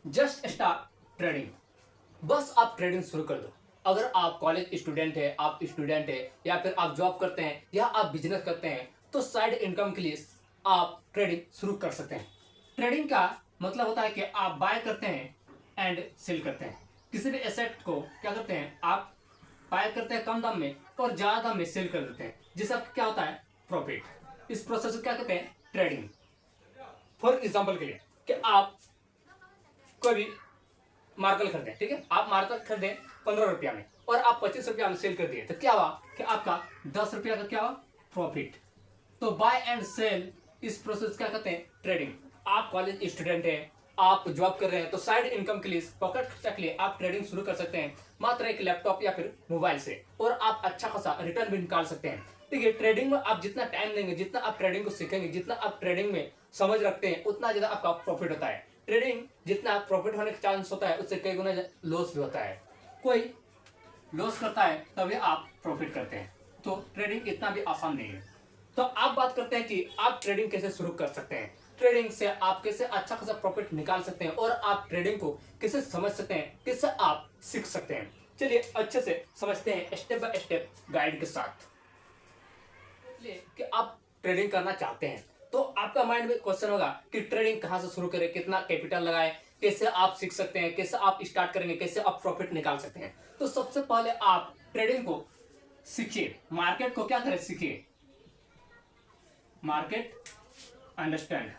Just start trading. बस आप trading शुरू कर दो। अगर आप कॉलेज स्टूडेंट है, आप स्टूडेंट है, या फिर आप जॉब करते हैं या आप बिजनेस करते हैं, तो साइड इनकम के लिए आप ट्रेडिंग शुरू कर सकते हैं। ट्रेडिंग का मतलब होता है कि आप बाय करते हैं एंड सेल करते हैं। किसी भी एसेट को क्या करते हैं, आप बाय करते हैं कम दाम में और ज्यादा दाम में सेल कर देते हैं, जिससे आपका क्या होता है, प्रॉफिट। इस प्रोसेस को क्या कहते हैं, ट्रेडिंग। फॉर एग्जाम्पल के लिए कि आप कोई भी मार्कल खरीदें, ठीक है, आप मार्कल खरीदें 15 रुपया में और आप 25 रुपया में सेल कर दिए, तो क्या हुआ कि आपका 10 रुपया का क्या हुआ, प्रॉफिट। तो बाय एंड सेल, इस प्रोसेस क्या कहते हैं, ट्रेडिंग। आप कॉलेज स्टूडेंट हैं, आप जॉब कर रहे हैं, तो साइड इनकम के लिए, पॉकेट खर्चा के लिए आप ट्रेडिंग शुरू कर सकते हैं मात्र एक लैपटॉप या फिर मोबाइल से, और आप अच्छा खासा रिटर्न भी निकाल सकते हैं। देखिए, ट्रेडिंग में आप जितना टाइम देंगे, जितना आप ट्रेडिंग को सीखेंगे, जितना आप ट्रेडिंग में समझ रखते हैं, उतना ज्यादा आपका प्रॉफिट होता है। ट्रेडिंग जितना प्रॉफिट होने का चांस होता है, उससे कई गुना लॉस भी होता है। कोई लॉस करता है तभी आप प्रॉफिट करते हैं। तो ट्रेडिंग इतना भी आसान नहीं है। तो आप बात करते हैं कि आप ट्रेडिंग कैसे शुरू कर सकते हैं, ट्रेडिंग से आप कैसे अच्छा खासा प्रॉफिट निकाल सकते हैं, और आप ट्रेडिंग को कैसे समझ सकते हैं, कैसे आप सीख सकते हैं। चलिए अच्छे से समझते हैं स्टेप बाय स्टेप गाइड के साथ। इसलिए कि आप ट्रेडिंग करना चाहते हैं, तो आपका माइंड में क्वेश्चन होगा कि ट्रेडिंग कहां से शुरू करें, कितना कैपिटल लगाएं, कैसे आप सीख सकते हैं, कैसे आप स्टार्ट करेंगे, कैसे आप प्रॉफिट निकाल सकते हैं। तो सबसे पहले आप ट्रेडिंग को सीखिए, मार्केट को क्या करें, सीखिए, मार्केट अंडरस्टैंड,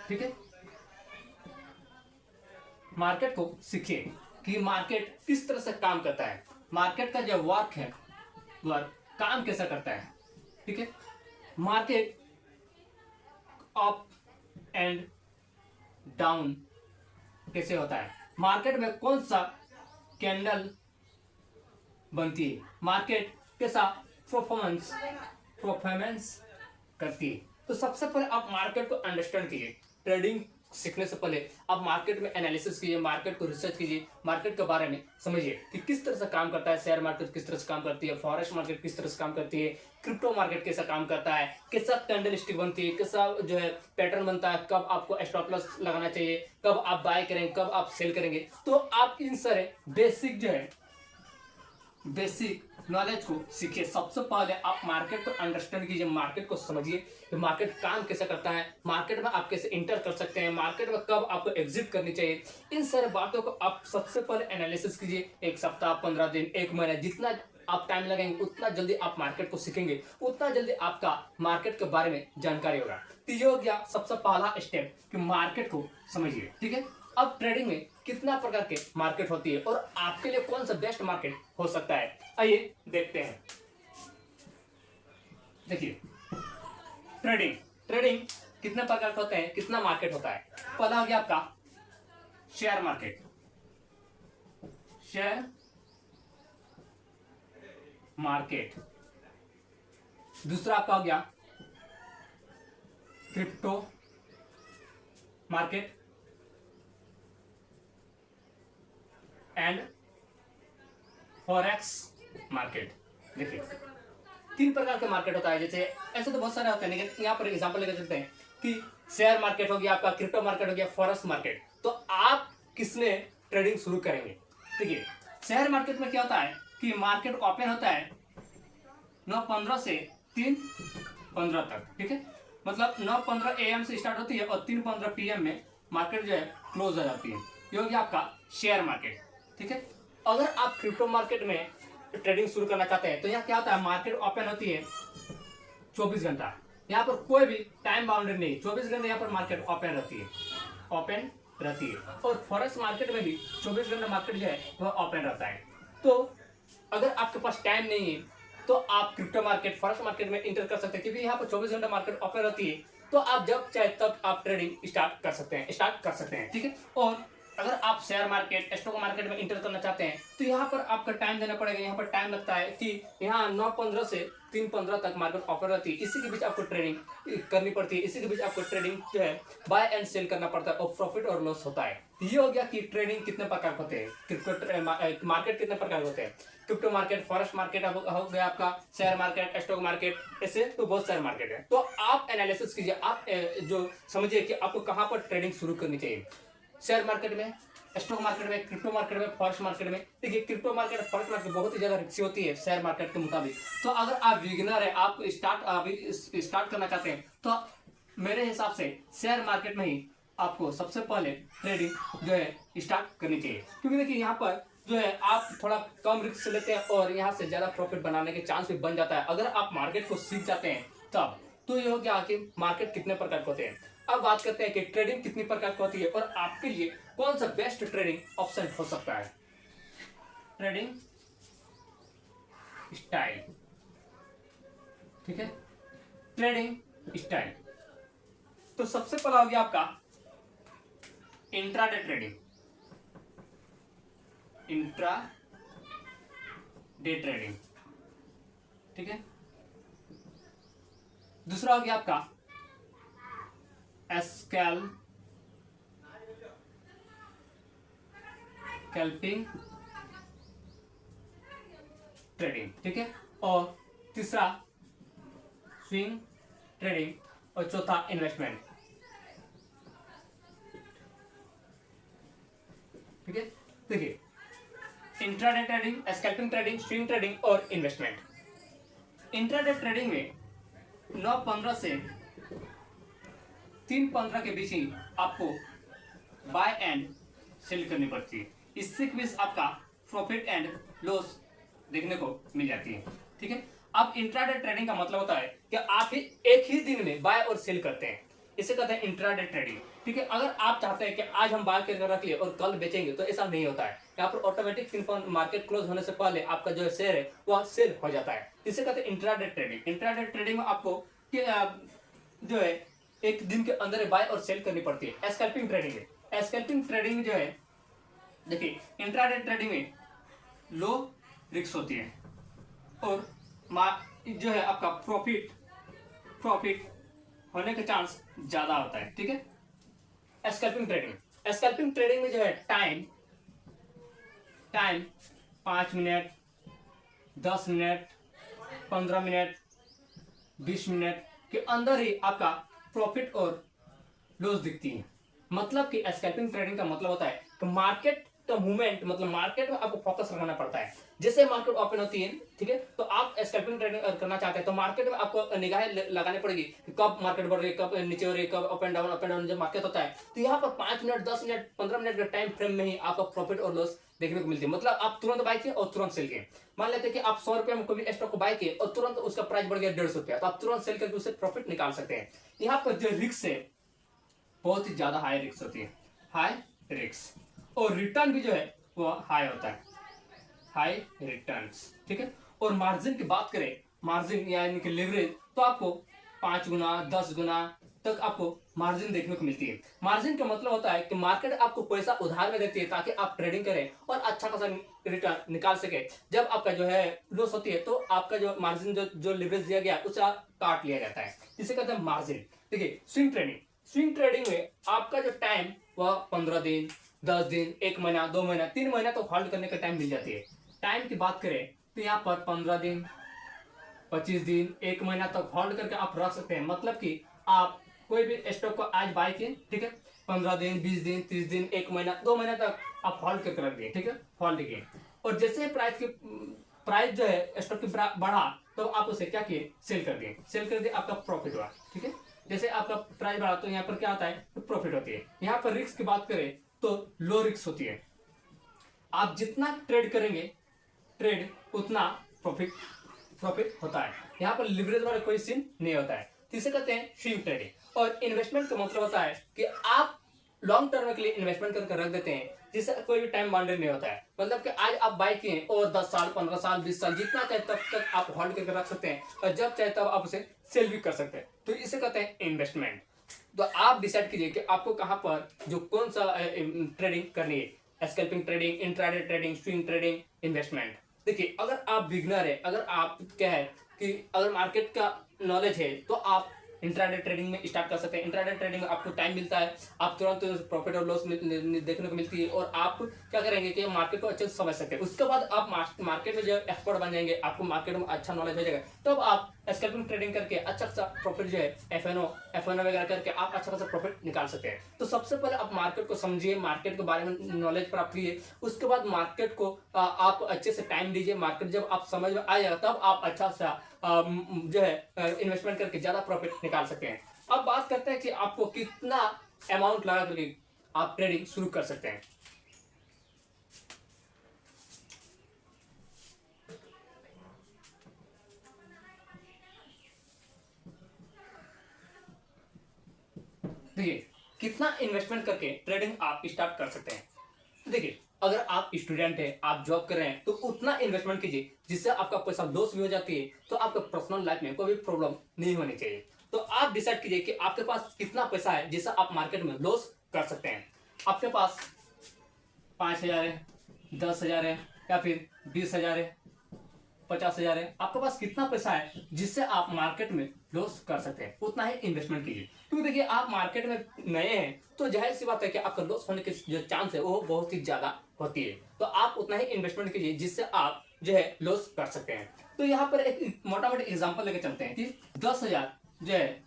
ठीक है। मार्केट को सीखिए कि मार्केट किस तरह से काम करता है, मार्केट का जो वर्क है, वर्क काम कैसा करता है, ठीक है। मार्केट अप एंड डाउन कैसे होता है, मार्केट में कौन सा कैंडल बनती है, मार्केट कैसा परफॉर्मेंस परफॉर्मेंस करती है। तो सबसे पहले आप मार्केट को अंडरस्टैंड कीजिए। ट्रेडिंग सीखने से पहले आप मार्केट में एनालिसिस कीजिए, मार्केट को रिसर्च कीजिए, मार्केट के बारे में समझिए कि किस तरह से काम करता है, शेयर मार्केट किस तरह से काम करती है, फॉरेक्स मार्केट किस तरह से काम करती है, क्रिप्टो मार्केट कैसा काम करता है, कैसा कैंडल स्टिक बनती है, कैसा जो है पैटर्न बनता है, कब आपको स्टॉप लॉस लगाना चाहिए, कब आप बाय करेंगे, कब आप सेल करेंगे। तो आप इन सारे बेसिक जो है, बेसिक नॉलेज को सीखिए। सबसे पहले आप मार्केट को अंडरस्टैंड कीजिए, मार्केट को समझिए कि मार्केट काम कैसे करता है, मार्केट में आप कैसे इंटर कर सकते हैं, मार्केट में कब आपको एग्जिट करनी चाहिए। इन सारे बातों को आप सबसे पहले एनालिसिस कीजिए। एक सप्ताह, 15 दिन, एक महीना, जितना आप टाइम लगेंगे उतना जल्दी आप मार्केट को सीखेंगे, उतना जल्दी आपका मार्केट के बारे में जानकारी होगा। तो ये हो गया सबसे पहला स्टेप कि मार्केट को समझिए, ठीक है। अब ट्रेडिंग में कितना प्रकार के मार्केट होती है और आपके लिए कौन सा बेस्ट मार्केट हो सकता है, आइए देखते हैं। देखिए, ट्रेडिंग ट्रेडिंग कितने प्रकार के होते हैं, कितना मार्केट होता है। पहला हो गया आपका शेयर मार्केट, शेयर मार्केट। दूसरा आपका हो गया crypto market and forex market. देखिए, 3 प्रकार के मार्केट होता है। जैसे ऐसे तो बहुत सारे होते हैं, लेकिन यहाँ पर एग्जांपल लेकर चलते हैं कि शेयर मार्केट हो गया आपका, क्रिप्टो मार्केट हो गया, फॉरेक्स मार्केट। तो आप किसमें ट्रेडिंग शुरू करेंगे। देखिए, शेयर मार्केट में क्या होता है कि मार्केट ओपन होता है 9:15 से 3:15 तक, ठीक है। मतलब 9:15 AM से स्टार्ट होती है और 3:15 PM में मार्केट जो है क्लोज हो जाती है। ये हो गया आपका शेयर मार्केट, ठीक है। अगर आप क्रिप्टो मार्केट में ट्रेडिंग शुरू करना चाहते हैं, तो यहाँ क्या होता है, मार्केट ओपन होती है 24 घंटा। यहाँ पर कोई भी टाइम बाउंड्री नहीं, 24 घंटे यहाँ पर मार्केट ओपन रहती है, ओपन रहती है। और फॉरेक्स मार्केट में भी 24 घंटे मार्केट जो है वह ओपन रहता है। तो अगर आपके पास टाइम नहीं है तो आप क्रिप्टो मार्केट, फॉरेक्स मार्केट में इंटर कर सकते हैं, क्योंकि यहाँ पर 24 घंटा मार्केट ओपन रहती है। तो आप जब चाहे तब आप ट्रेडिंग स्टार्ट कर सकते हैं, ठीक है। और अगर आप शेयर मार्केट, स्टॉक मार्केट में इंटर करना चाहते हैं, तो यहाँ पर आपका टाइम देना पड़ेगा। यहाँ पर टाइम लगता है कि यहाँ 9:15 से 3:15 तक मार्केट ओपन रहती है। इसी के बीच आपको ट्रेडिंग करनी पड़ती है, इसी के बीच आपको ट्रेडिंग जो है बाय एंड सेल करना पड़ता है, और प्रॉफिट और लॉस होता है। ये हो गया कि ट्रेडिंग कितने प्रकार होते हैं, क्रिप्टो मार्केट कितने प्रकार होते हैं, क्रिप्टो मार्केट, फॉरेक्स मार्केट हो गया आपका, शेयर मार्केट, स्टॉक मार्केट, ऐसे तो बहुत सारे मार्केट है। तो आप एनालिसिस कीजिए, आप जो समझिए कि आपको कहाँ पर ट्रेडिंग शुरू करनी चाहिए। शेयर मार्केट में, स्टॉक मार्केट में, क्रिप्टो मार्केट में, फॉरेक्स मार्केट में। देखिए क्रिप्टो मार्केट, फॉरेक्स मार्केट बहुत ही ज्यादा रिस्की होती है शेयर मार्केट के मुताबिक। तो अगर आप बिगिनर है, आप स्टार्ट करना चाहते हैं, तो मेरे हिसाब से शेयर मार्केट में ही आपको सबसे पहले ट्रेडिंग जो है स्टार्ट करनी चाहिए। क्योंकि देखिए यहाँ पर जो है आप थोड़ा कम रिस्क लेते हैं और यहाँ से ज्यादा प्रॉफिट बनाने के चांस भी बन जाता है अगर आप मार्केट को सीख जाते हैं तब। तो ये हो गया कि मार्केट कितने प्रकार के होते हैं। अब बात करते हैं कि ट्रेडिंग कितनी प्रकार की होती है और आपके लिए कौन सा बेस्ट ट्रेडिंग ऑप्शन हो सकता है। ट्रेडिंग स्टाइल, ठीक है, ट्रेडिंग स्टाइल। तो सबसे पहला हो गया आपका intraday trading, intra day trading, ठीक है। दूसरा हो गया आपका स्कैल्पिंग ट्रेडिंग, ठीक है। और तीसरा स्विंग ट्रेडिंग और चौथा इन्वेस्टमेंट, ठीक है। देखिए intraday trading, scalping trading, swing trading और इन्वेस्टमेंट। इंट्राडे ट्रेडिंग में 9:15 से 3:15 के बीच ही आपको बाय एंड सेल करनी पड़ती है। इससे के बीच आपका प्रॉफिट एंड लॉस देखने को मिल जाती है, ठीक है। अब इंट्राडे ट्रेडिंग का मतलब होता है कि आप एक ही दिन में बाय और सेल करते हैं, इसे कहते हैं इंट्राडे ट्रेडिंग, ठीक है। अगर आप चाहते हैं कि आज हम बाय करके रख लिए और कल बेचेंगे तो ऐसा नहीं होता है। यहाँ पर ऑटोमेटिक मार्केट क्लोज होने से पहले आपका जो शेयर है वह सेल हो जाता है, इसे कहते हैं इंट्राडे ट्रेडिंग। इंट्राडे ट्रेडिंग में आपको जो है एक दिन के अंदर बाय और सेल करनी पड़ती है। स्कैल्पिंग ट्रेडिंग है, स्कैल्पिंग ट्रेडिंग जो है देखिए इंट्राडे ट्रेडिंग में लो रिस्क होती है और जो है आपका प्रॉफिट होने का चांस ज्यादा होता है, ठीक है। स्कैल्पिंग ट्रेडिंग में जो है time 5 minute, 10 minute, 15 minute, 20 minute के अंदर ही आपका प्रॉफिट और लॉस दिखती है। मतलब कि स्कैल्पिंग ट्रेडिंग का मतलब होता है कि मार्केट का मूवमेंट, मतलब मार्केट में आपको फोकस रखना पड़ता है। जैसे मार्केट ओपन होती है, ठीक है, तो आप स्कैल्पिंग ट्रेडिंग करना चाहते हैं तो मार्केट में आपको निगाहें लगानी पड़ेगी कि कब मार्केट बढ़ रही है, कब नीचे हो रही है, कब अप एंड डाउन जब मार्केट होता है। तो यहाँ पर 5 मिनट, 10 मिनट, 15 मिनट के टाइम फ्रेम में ही आपका प्रॉफिट और लॉस देखने को मिलती है। मतलब आप तुरंत बाय किए और तुरंत सेल किए। मान लेते हैं कि आप 100 रुपए में कोई स्टॉक को बाय किए और तुरंत उसका प्राइस बढ़ गया 150 रुपया, तो आप तुरंत सेल करके उससे प्रॉफिट निकाल सकते हैं। यहाँ पर जो रिस्क है बहुत ही ज्यादा हाई रिस्क होती है, हाई रिस्क, और रिटर्न भी जो है वो हाई होता है, हाई रिटर्न्स, ठीक है। और मार्जिन की बात करें, मार्जिन यानी कि लिवरेज, तो आपको 5 गुना 10 गुना तक आपको मार्जिन देखने को मिलती है। मार्जिन का मतलब होता है कि मार्केट आपको पैसा उधार में देती है ताकि आप ट्रेडिंग करें और अच्छा खासा रिटर्न निकाल सके। जब आपका जो है लॉस होती है तो आपका जो मार्जिन जो लिवरेज दिया गया उससे काट लिया जाता है, इसे कहते हैं मार्जिन। देखिए स्विंग ट्रेडिंग में आपका जो टाइम वह 15 दिन, 10 दिन, 1 महीना, 2 महीना, 3 महीना तो होल्ड करने का टाइम मिल जाती है। टाइम की बात करें तो यहाँ पर 15 दिन, 25 दिन, 1 महीना तक होल्ड करके आप रख सकते हैं। मतलब कि आप कोई भी स्टॉक को आज बाय किए, ठीक है, 15 दिन, 20 दिन, 30 दिन, 1 महीना, 2 महीना तक आप होल्ड करके रख दिए, ठीक है, होल्ड किए। और जैसे प्राइस जो है स्टॉक की बढ़ा तो आप उसे क्या किए, सेल कर दिए, आपका प्रॉफिट हुआ, ठीक है। जैसे आपका प्राइस बढ़ा तो यहाँ पर क्या होता है, तो प्रॉफिट होती है। यहाँ पर रिस्क की बात करें तो लो रिस्क होती है। आप जितना ट्रेड करेंगे ट्रेड उतना प्रॉफिट होता है। यहाँ पर लिवरेज वाला कोई सीन नहीं होता है। इसे कहते हैं स्विंग ट्रेडिंग। और इन्वेस्टमेंट का मतलब होता है कि आप लॉन्ग टर्म के लिए इन्वेस्टमेंट करके रख देते हैं जिससे कोई भी टाइम बाउंड्री नहीं होता है। मतलब कि आज आप बाय किए और 10 साल, 15 साल, 20 साल जितना चाहे तब तक आप होल्ड करके रख सकते हैं और जब चाहे तब आप उसे सेल भी कर सकते हैं। तो इसे कहते हैं इन्वेस्टमेंट। तो आप डिसाइड कीजिए कि आपको कहाँ पर जो कौन सा ट्रेडिंग करनी है, scalping trading, intraday trading, swing trading, investment. देखिए अगर आप बिगनर है, अगर आप क्या है कि अगर मार्केट का नॉलेज है तो आप इंट्राडे ट्रेडिंग में स्टार्ट कर सकते हैं। इंट्राडे ट्रेडिंग में आपको टाइम मिलता है, आप तुरंत प्रॉफिट और लॉस देखने को मिलती है और आप क्या करेंगे कि मार्केट को अच्छे से समझ सकते हैं। उसके बाद आप मार्केट में जो एक्सपर्ट बन जाएंगे, आपको मार्केट में अच्छा नॉलेज हो जाएगा, तब आप स्कैल्पिंग ट्रेडिंग करके अच्छा खासा प्रॉफिट जो है एफएनओ वगैरह करके आप अच्छा खासा प्रॉफिट निकाल सकते हैं। तो सबसे पहले आप मार्केट को समझिए, मार्केट के बारे में नॉलेज प्राप्त कीजिए, उसके बाद मार्केट को आप अच्छे से टाइम दीजिए। मार्केट जब आप समझ में आ जाएगा तब आप अच्छा सा जो है इन्वेस्टमेंट करके ज्यादा प्रॉफिट निकाल सकते हैं। अब बात करते हैं कि आपको कितना अमाउंट लगा करके आप ट्रेडिंग शुरू कर सकते हैं। देखिए कितना इन्वेस्टमेंट करके ट्रेडिंग आप स्टार्ट कर सकते हैं। तो देखिए अगर आप स्टूडेंट हैं, आप जॉब कर रहे हैं, तो उतना इन्वेस्टमेंट कीजिए जिससे आपका पैसा लॉस भी हो जाती है तो आपका पर्सनल लाइफ में कोई भी प्रॉब्लम नहीं होनी चाहिए। तो आप डिसाइड कीजिए कि आपके पास कितना पैसा है जिससे आप मार्केट में लॉस कर सकते हैं। आपके पास 5,000 है, 10,000 है, या फिर 20,000 है, 50,000 है, आपके पास कितना पैसा है जिससे आप मार्केट में लॉस कर सकते हैं, उतना ही इन्वेस्टमेंट कीजिए। क्योंकि देखिए आप मार्केट में नए हैं तो जाहिर सी बात है कि आपका लॉस होने की जो चांस है वो बहुत ही ज्यादा होती है। तो आप उतना ही इन्वेस्टमेंट कीजिए जिससे आप जो है लॉस कर सकते हैं। तो यहाँ पर एक मोटा मोटा एग्जाम्पल लेके चलते हैं कि 10,000 जो है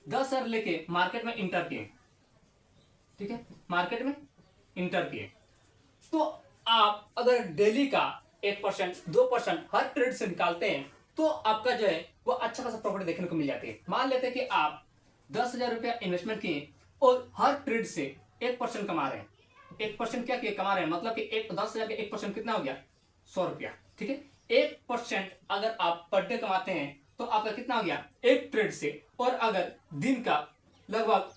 10,000 लेके मार्केट में इंटर किए, ठीक है, मार्केट में इंटर किए, तो आप अगर डेली का 1% 2% हर ट्रेड से निकालते हैं तो आपका जो है वो अच्छा खासा प्रॉफिट देखने को मिल जाती है। मान लेते हैं कि आप 10,000 रुपया इन्वेस्टमेंट किए और हर ट्रेड से 1% कमा रहे हैं। 1% क्या किए कमा रहे हैं, मतलब कि 10,000 के 1% कितना हो गया, 100 रुपया, ठीक है। 1% अगर आप पर डे कमाते हैं तो आपका कितना हो गया एक ट्रेड से, और अगर दिन का लगभग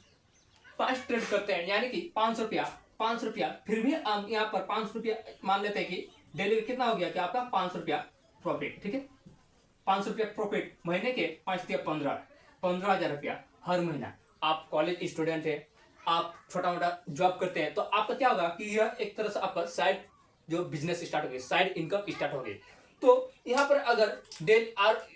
5 ट्रेड करते हैं यानी कि 500 रुपया, फिर भी हम यहाँ पर 500 रुपया मान लेते हैं कि डेली कितना हो गया कि आपका 500 रुपया प्रॉफिट, ठीक है। 500 रुपया प्रॉफिट महीने के 15,000 रुपया हर महीना। आप कॉलेज स्टूडेंट है, आप छोटा मोटा जॉब करते हैं, तो आपका क्या होगा कि यह एक तरह से आपका साइड जो बिजनेस स्टार्ट हो गई, साइड इनकम स्टार्ट हो गई। तो यहाँ पर अगर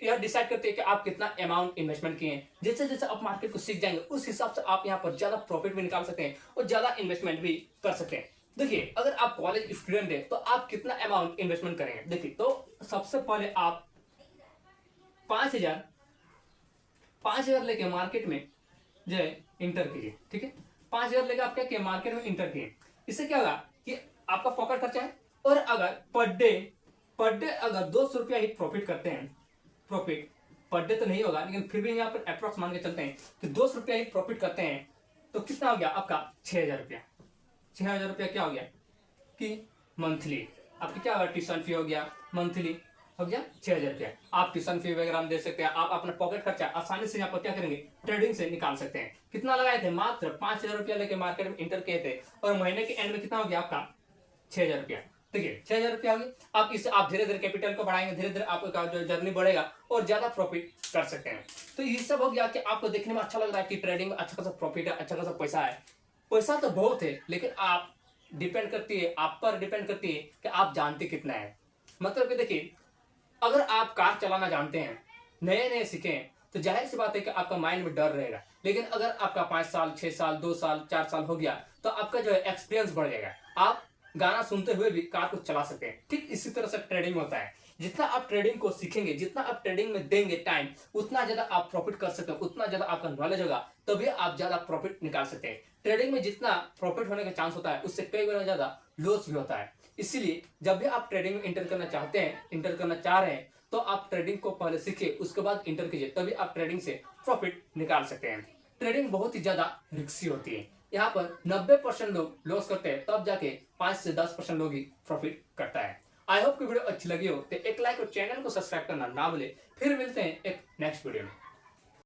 यह डिसाइड करते हैं कि आप कितना अमाउंट इन्वेस्टमेंट किए हैं, जैसे जैसे आप मार्केट को सीख जाएंगे उस हिसाब से आप यहाँ पर ज्यादा प्रॉफिट भी निकाल सकते हैं और ज्यादा इन्वेस्टमेंट भी कर सकते हैं। देखिए अगर आप कॉलेज स्टूडेंट है तो आप कितना अमाउंट इन्वेस्टमेंट करेंगे। देखिए तो सबसे पहले आप 5,000 लेके मार्केट में जो है इंटर कीजिए, ठीक है। 5,000 लेके आप क्या किए मार्केट में इंटर किए, इससे क्या होगा कि आपका पॉकेट खर्चा है, और अगर पर डे अगर 200 रुपया ही प्रॉफिट करते हैं, प्रॉफिट पर डे तो नहीं होगा लेकिन फिर भी यहाँ पर अप्रोक्स मान के चलते हैं कि 200 रुपया ही प्रॉफिट करते हैं, तो कितना हो गया आपका 6,000 रुपया। 6,000 रुपया क्या हो गया कि मंथली आपकी क्या होगा, ट्यूशन फी हो गया, मंथली हो गया 6,000 रुपया। आप ट्यूशन फी वगैरह दे सकते हैं, आप अपना पॉकेट खर्चा आसानी से यहाँ पर क्या करेंगे ट्रेडिंग से निकाल सकते हैं। कितना लगाए थे, मात्र 5,000 रुपया लेके मार्केट में इंटर किए थे, और महीने के एंड में कितना हो गया आपका 6,000 रुपया। देखिए 6,000 रुपया होगी, आप इससे आप धीरे धीरे कैपिटल को बढ़ाएंगे, धीरे धीरे आपका जो जर्नी बढ़ेगा और ज्यादा प्रॉफिट कर सकते हैं। तो ये सब हो गया कि आपको देखने में अच्छा लग रहा है कि ट्रेडिंग में अच्छा खासा प्रॉफिट है, अच्छा खासा पैसा है। पैसा तो बहुत है लेकिन आप डिपेंड करती है, आप पर डिपेंड करती है कि आप जानते कितना है। मतलब कि देखिए अगर आप कार चलाना जानते हैं, नए नए सीखे हैं, तो जाहिर सी बात है कि आपका माइंड में डर रहेगा। लेकिन अगर आपका 5 साल 6 साल 2 साल 4 साल हो गया तो आपका जो है एक्सपीरियंस बढ़ जाएगा, आप गाना सुनते हुए भी कार को चला सकते हैं। ठीक इसी तरह से ट्रेडिंग होता है, जितना आप ट्रेडिंग को सीखेंगे, जितना आप ट्रेडिंग में देंगे टाइम, उतना ज्यादा आप प्रॉफिट कर सकते हैं, उतना ज्यादा आपका नॉलेज होगा, तभी आप ज्यादा प्रॉफिट निकाल सकते हैं। ट्रेडिंग में जितना प्रॉफिट होने का चांस होता है उससे कई गुना ज्यादा लॉस भी होता है। इसीलिए जब भी आप ट्रेडिंग में इंटर करना चाहते हैं, इंटर करना चाह रहे हैं, तो आप ट्रेडिंग को पहले सीखिए, उसके बाद इंटर कीजिए, तभी आप ट्रेडिंग से प्रॉफिट निकाल सकते हैं। ट्रेडिंग बहुत ही ज्यादा रिस्की होती है, यहाँ पर 90% लोग लॉस करते हैं, तब जाके 5 से 10% लोग ही प्रॉफिट करता है। आई होप कि वीडियो अच्छी लगी हो तो एक लाइक और चैनल को सब्सक्राइब करना ना भूले। फिर मिलते हैं एक नेक्स्ट वीडियो में।